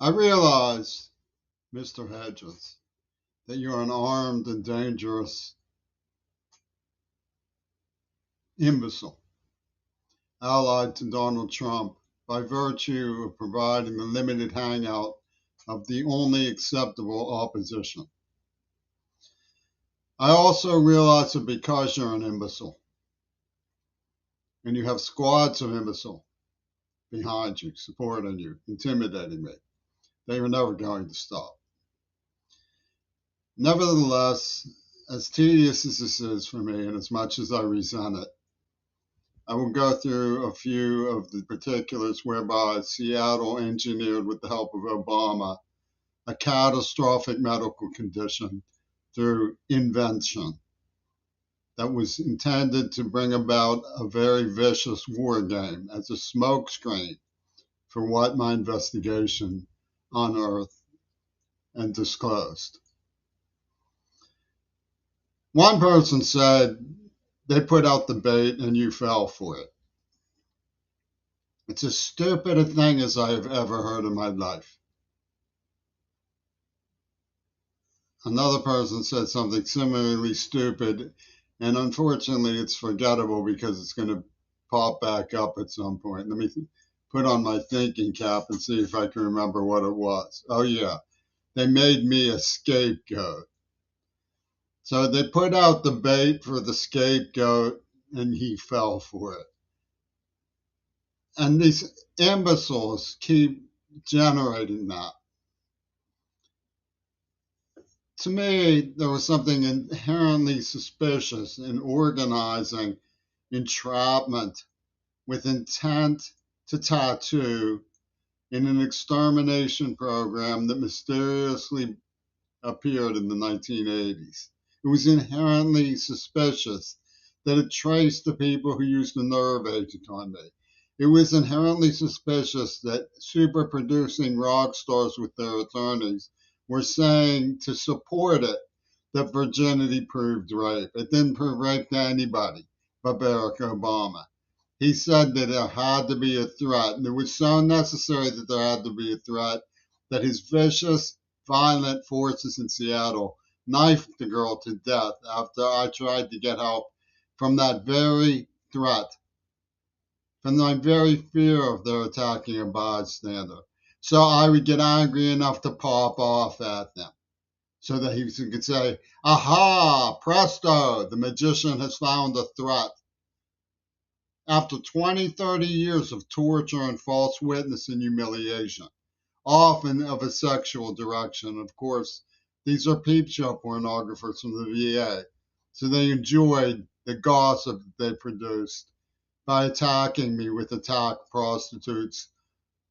I realize, Mr. Hedges, that you're an armed and dangerous imbecile allied to Donald Trump by virtue of providing the limited hangout of the only acceptable opposition. I also realize that because you're an imbecile and you have squads of imbecile behind you, supporting you, intimidating me, that you're never going to stop. Nevertheless, as tedious as this is for me, and as much as I resent it, I will go through a few of the particulars whereby Seattle engineered, with the help of Obama, a catastrophic medical condition through invention that was intended to bring about a very vicious war game as a smokescreen for what my investigation unearthed and disclosed. One person said they put out the bait and you fell for it. It's as stupid a thing as I have ever heard in my life. Another person said something similarly stupid, and unfortunately it's forgettable because it's going to pop back up at some point. Let me put on my thinking cap and see if I can remember what it was. Oh, yeah, they made me a scapegoat. So they put out the bait for the scapegoat, and he fell for it. And these imbeciles keep generating that. To me, there was something inherently suspicious in organizing entrapment with intent to tattoo in an extermination program that mysteriously appeared in the 1980s. It was inherently suspicious that it traced the people who used the nerve agent on me. It was inherently suspicious that super producing rock stars with their attorneys were saying to support it that virginity proved rape. It didn't prove rape to anybody but Barack Obama. He said that there had to be a threat, and it was so necessary that there had to be a threat that his vicious, violent forces in Seattle knifed the girl to death after I tried to get help from that very threat, from my very fear of their attacking a bystander. So I would get angry enough to pop off at them so that he could say, aha, presto, the magician has found a threat. After 20, 30 years of torture and false witness and humiliation, often of a sexual direction. Of course, these are peep show pornographers from the VA, so they enjoyed the gossip that they produced by attacking me with attack prostitutes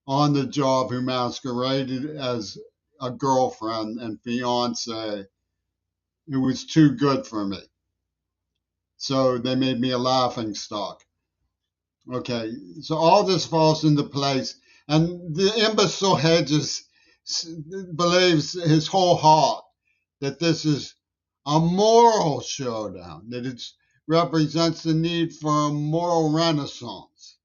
on the job who masqueraded as a girlfriend and fiance. It was too good for me. So they made me a laughing stock. Okay, so all this falls into place, and the imbecile Hedges believes his whole heart that this is a moral showdown, that it represents the need for a moral renaissance.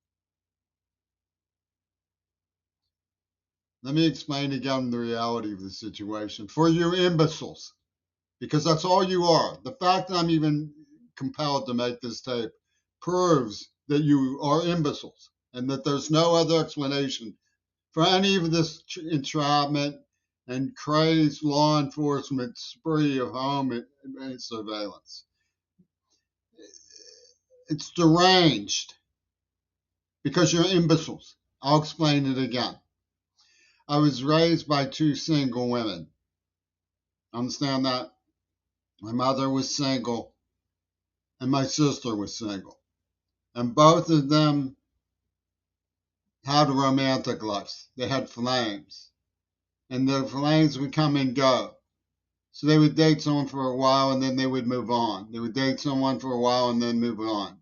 Let me explain again the reality of the situation for you imbeciles, because that's all you are. The fact that I'm even compelled to make this tape proves that you are imbeciles and that there's no other explanation for any of this entrapment and crazed law enforcement spree of home surveillance. It's deranged because you're imbeciles. I'll explain it again. I was raised by two single women. Understand that? My mother was single and my sister was single. And both of them had a romantic life. They had flames. And the flames would come and go. So they would date someone for a while and then they would move on. They would date someone for a while and then move on.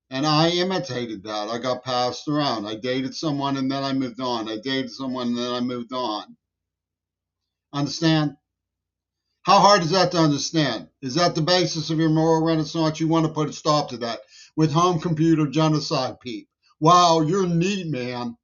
And I imitated that. I got passed around. I dated someone and then I moved on. I dated someone and then I moved on. Understand? How hard is that to understand? Is that the basis of your moral renaissance? You want to put a stop to that with home computer genocide, Pete. Wow, you're neat, man.